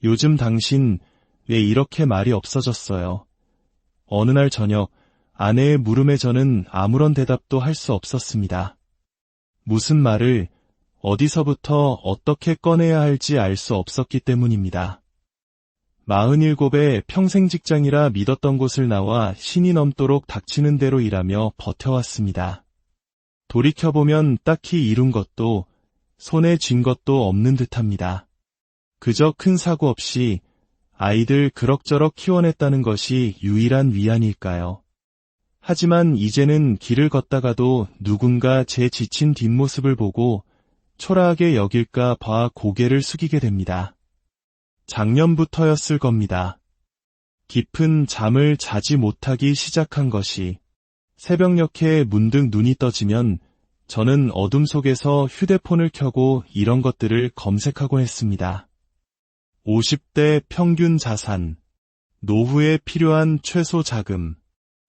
요즘 당신 왜 이렇게 말이 없어졌어요? 어느 날 저녁 아내의 물음에 저는 아무런 대답도 할 수 없었습니다. 무슨 말을 어디서부터 어떻게 꺼내야 할지 알 수 없었기 때문입니다. 47에 평생 직장이라 믿었던 곳을 나와 신이 넘도록 닥치는 대로 일하며 버텨왔습니다. 돌이켜보면 딱히 이룬 것도 손에 쥔 것도 없는 듯합니다. 그저 큰 사고 없이 아이들 그럭저럭 키워냈다는 것이 유일한 위안일까요? 하지만 이제는 길을 걷다가도 누군가 제 지친 뒷모습을 보고 초라하게 여길까 봐 고개를 숙이게 됩니다. 작년부터였을 겁니다. 깊은 잠을 자지 못하기 시작한 것이. 새벽녘에 문득 눈이 떠지면 저는 어둠 속에서 휴대폰을 켜고 이런 것들을 검색하곤 했습니다. 50대 평균 자산, 노후에 필요한 최소 자금,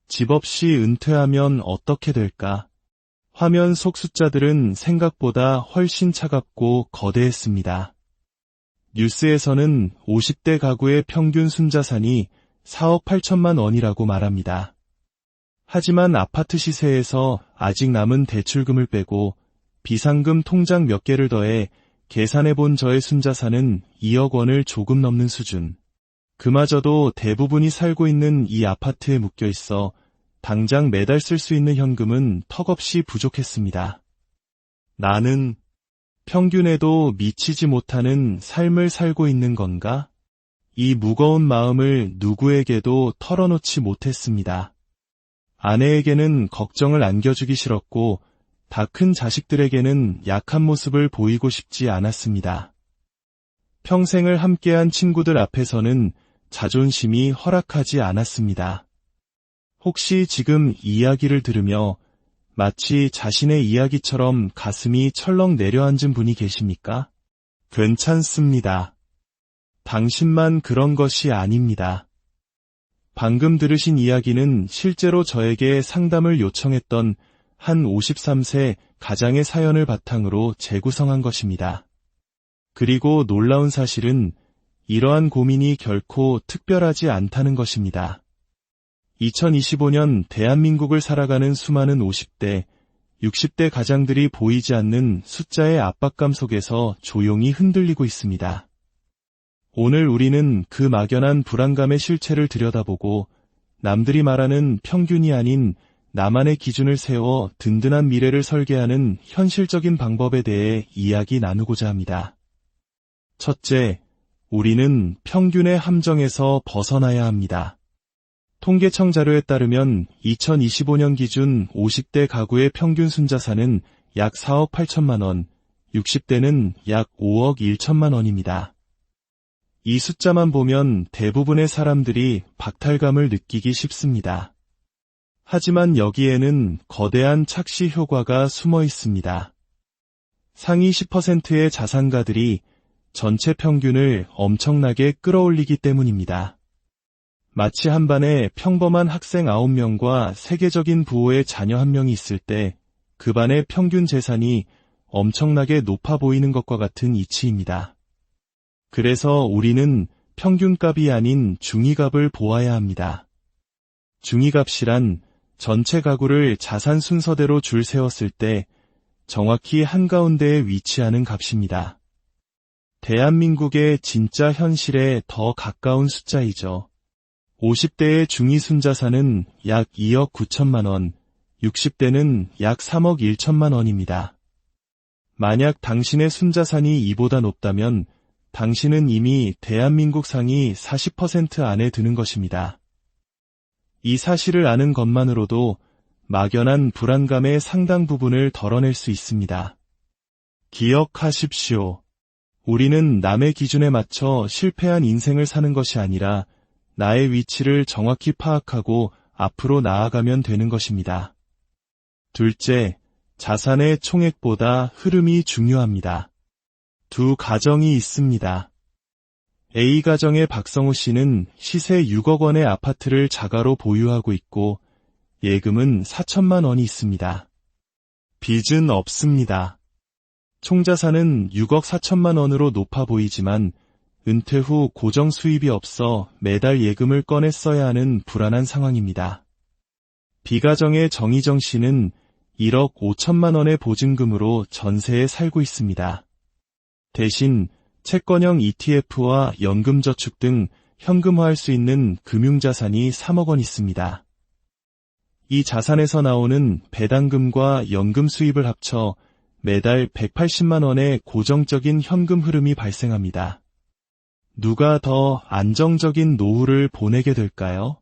집 없이 은퇴하면 어떻게 될까? 화면 속 숫자들은 생각보다 훨씬 차갑고 거대했습니다. 뉴스에서는 50대 가구의 평균 순자산이 4억 8천만 원이라고 말합니다. 하지만 아파트 시세에서 아직 남은 대출금을 빼고 비상금 통장 몇 개를 더해 계산해본 저의 순자산은 2억 원을 조금 넘는 수준. 그마저도 대부분이 살고 있는 이 아파트에 묶여 있어 당장 매달 쓸 수 있는 현금은 턱없이 부족했습니다. 나는 평균에도 미치지 못하는 삶을 살고 있는 건가? 이 무거운 마음을 누구에게도 털어놓지 못했습니다. 아내에게는 걱정을 안겨주기 싫었고 다 큰 자식들에게는 약한 모습을 보이고 싶지 않았습니다. 평생을 함께한 친구들 앞에서는 자존심이 허락하지 않았습니다. 혹시 지금 이야기를 들으며 마치 자신의 이야기처럼 가슴이 철렁 내려앉은 분이 계십니까? 괜찮습니다. 당신만 그런 것이 아닙니다. 방금 들으신 이야기는 실제로 저에게 상담을 요청했던 한 53세 가장의 사연을 바탕으로 재구성한 것입니다. 그리고 놀라운 사실은 이러한 고민이 결코 특별하지 않다는 것입니다. 2025년 대한민국을 살아가는 수많은 50대, 60대 가장들이 보이지 않는 숫자의 압박감 속에서 조용히 흔들리고 있습니다. 오늘 우리는 그 막연한 불안감의 실체를 들여다보고 남들이 말하는 평균이 아닌 나만의 기준을 세워 든든한 미래를 설계하는 현실적인 방법에 대해 이야기 나누고자 합니다. 첫째, 우리는 평균의 함정에서 벗어나야 합니다. 통계청 자료에 따르면 2025년 기준 50대 가구의 평균 순자산은 약 4억 8천만 원, 60대는 약 5억 1천만 원입니다. 이 숫자만 보면 대부분의 사람들이 박탈감을 느끼기 쉽습니다. 하지만 여기에는 거대한 착시 효과가 숨어 있습니다. 상위 10%의 자산가들이 전체 평균을 엄청나게 끌어올리기 때문입니다. 마치 한반에 평범한 학생 9명과 세계적인 부호의 자녀 1명이 있을 때 그 반의 평균 재산이 엄청나게 높아 보이는 것과 같은 이치입니다. 그래서 우리는 평균값이 아닌 중위값을 보아야 합니다. 중위값이란 전체 가구를 자산 순서대로 줄 세웠을 때 정확히 한가운데에 위치하는 값입니다. 대한민국의 진짜 현실에 더 가까운 숫자이죠. 50대의 중위순자산은 약 2억 9천만 원, 60대는 약 3억 1천만 원입니다. 만약 당신의 순자산이 이보다 높다면 당신은 이미 대한민국 상위 40% 안에 드는 것입니다. 이 사실을 아는 것만으로도 막연한 불안감의 상당 부분을 덜어낼 수 있습니다. 기억하십시오. 우리는 남의 기준에 맞춰 실패한 인생을 사는 것이 아니라 나의 위치를 정확히 파악하고 앞으로 나아가면 되는 것입니다. 둘째, 자산의 총액보다 흐름이 중요합니다. 두 가정이 있습니다. A가정의 박성우 씨는 시세 6억 원의 아파트를 자가로 보유하고 있고 예금은 4천만 원이 있습니다. 빚은 없습니다. 총자산은 6억 4천만 원으로 높아 보이지만 은퇴 후 고정 수입이 없어 매달 예금을 꺼내 써야 하는 불안한 상황입니다. 비가정의 정희정 씨는 1억 5천만 원의 보증금으로 전세에 살고 있습니다. 대신 채권형 ETF와 연금저축 등 현금화할 수 있는 금융자산이 3억 원 있습니다. 이 자산에서 나오는 배당금과 연금 수입을 합쳐 매달 180만 원의 고정적인 현금 흐름이 발생합니다. 누가 더 안정적인 노후를 보내게 될까요?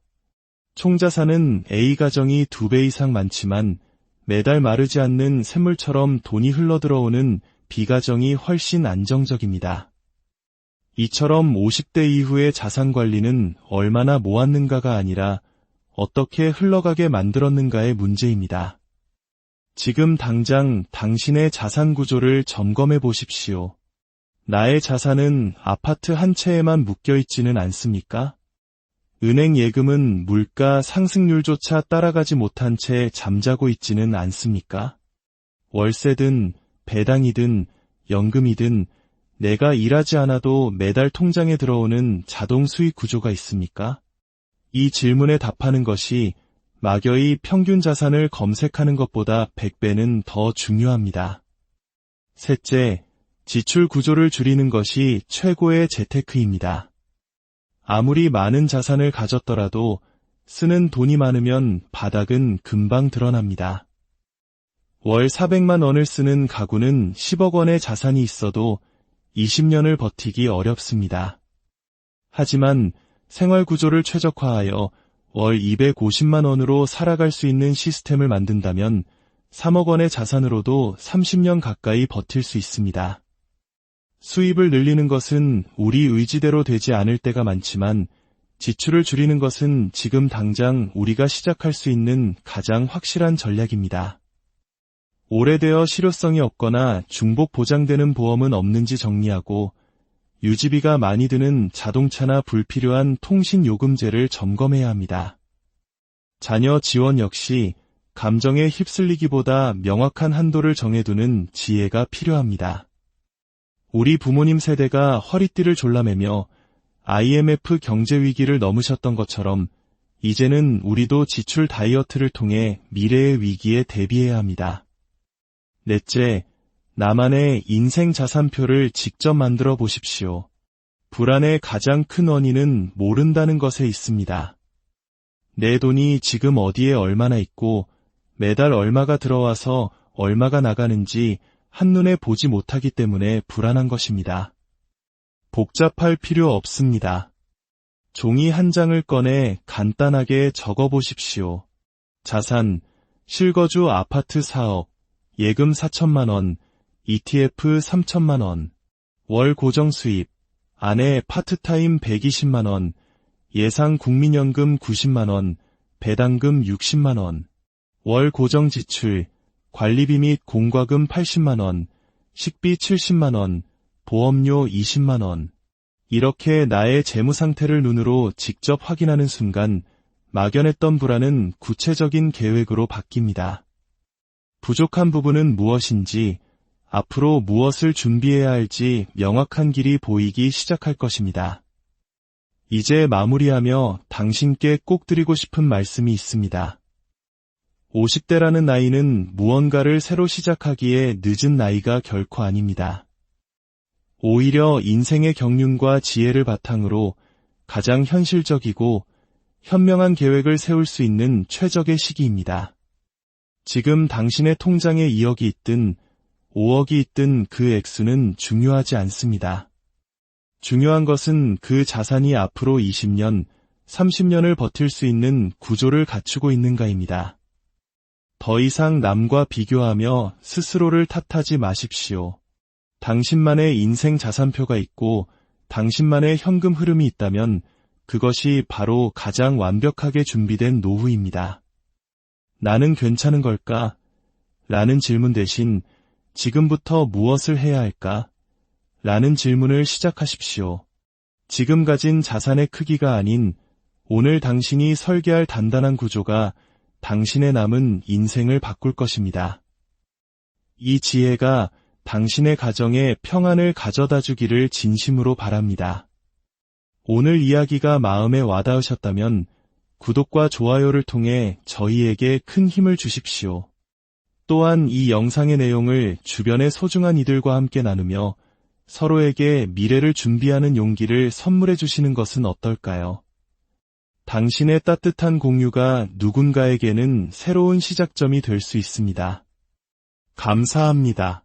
총자산은 A가정이 2배 이상 많지만 매달 마르지 않는 샘물처럼 돈이 흘러들어오는 B가정이 훨씬 안정적입니다. 이처럼 50대 이후의 자산 관리는 얼마나 모았는가가 아니라 어떻게 흘러가게 만들었는가의 문제입니다. 지금 당장 당신의 자산 구조를 점검해 보십시오. 나의 자산은 아파트 한 채에만 묶여 있지는 않습니까? 은행 예금은 물가 상승률조차 따라가지 못한 채 잠자고 있지는 않습니까? 월세든 배당이든 연금이든 내가 일하지 않아도 매달 통장에 들어오는 자동 수익 구조가 있습니까? 이 질문에 답하는 것이 막연히 평균 자산을 검색하는 것보다 100배는 더 중요합니다. 셋째, 지출 구조를 줄이는 것이 최고의 재테크입니다. 아무리 많은 자산을 가졌더라도 쓰는 돈이 많으면 바닥은 금방 드러납니다. 월 400만 원을 쓰는 가구는 10억 원의 자산이 있어도 20년을 버티기 어렵습니다. 하지만 생활 구조를 최적화하여 월 250만 원으로 살아갈 수 있는 시스템을 만든다면 3억 원의 자산으로도 30년 가까이 버틸 수 있습니다. 수입을 늘리는 것은 우리 의지대로 되지 않을 때가 많지만 지출을 줄이는 것은 지금 당장 우리가 시작할 수 있는 가장 확실한 전략입니다. 오래되어 실효성이 없거나 중복 보장되는 보험은 없는지 정리하고 유지비가 많이 드는 자동차나 불필요한 통신요금제를 점검해야 합니다. 자녀 지원 역시 감정에 휩쓸리기보다 명확한 한도를 정해두는 지혜가 필요합니다. 우리 부모님 세대가 허리띠를 졸라매며 IMF 경제위기를 넘으셨던 것처럼 이제는 우리도 지출 다이어트를 통해 미래의 위기에 대비해야 합니다. 넷째, 나만의 인생 자산표를 직접 만들어 보십시오. 불안의 가장 큰 원인은 모른다는 것에 있습니다. 내 돈이 지금 어디에 얼마나 있고 매달 얼마가 들어와서 얼마가 나가는지 한눈에 보지 못하기 때문에 불안한 것입니다. 복잡할 필요 없습니다. 종이 한 장을 꺼내 간단하게 적어 보십시오. 자산, 실거주 아파트 4억, 예금 4천만 원, ETF 3천만 원, 월 고정 수입, 아내 파트타임 120만 원, 예상 국민연금 90만 원, 배당금 60만 원, 월 고정 지출, 관리비 및 공과금 80만 원, 식비 70만 원, 보험료 20만 원. 이렇게 나의 재무 상태를 눈으로 직접 확인하는 순간 막연했던 불안은 구체적인 계획으로 바뀝니다. 부족한 부분은 무엇인지, 앞으로 무엇을 준비해야 할지 명확한 길이 보이기 시작할 것입니다. 이제 마무리하며 당신께 꼭 드리고 싶은 말씀이 있습니다. 50대라는 나이는 무언가를 새로 시작하기에 늦은 나이가 결코 아닙니다. 오히려 인생의 경륜과 지혜를 바탕으로 가장 현실적이고 현명한 계획을 세울 수 있는 최적의 시기입니다. 지금 당신의 통장에 2억이 있든 5억이 있든 그 액수는 중요하지 않습니다. 중요한 것은 그 자산이 앞으로 20년, 30년을 버틸 수 있는 구조를 갖추고 있는가입니다. 더 이상 남과 비교하며 스스로를 탓하지 마십시오. 당신만의 인생 자산표가 있고 당신만의 현금 흐름이 있다면 그것이 바로 가장 완벽하게 준비된 노후입니다. 나는 괜찮은 걸까? 라는 질문 대신 지금부터 무엇을 해야 할까? 라는 질문을 시작하십시오. 지금 가진 자산의 크기가 아닌 오늘 당신이 설계할 단단한 구조가 당신의 남은 인생을 바꿀 것입니다. 이 지혜가 당신의 가정에 평안을 가져다 주기를 진심으로 바랍니다. 오늘 이야기가 마음에 와닿으셨다면 구독과 좋아요를 통해 저희에게 큰 힘을 주십시오. 또한 이 영상의 내용을 주변의 소중한 이들과 함께 나누며 서로에게 미래를 준비하는 용기를 선물해 주시는 것은 어떨까요? 당신의 따뜻한 공유가 누군가에게는 새로운 시작점이 될 수 있습니다. 감사합니다.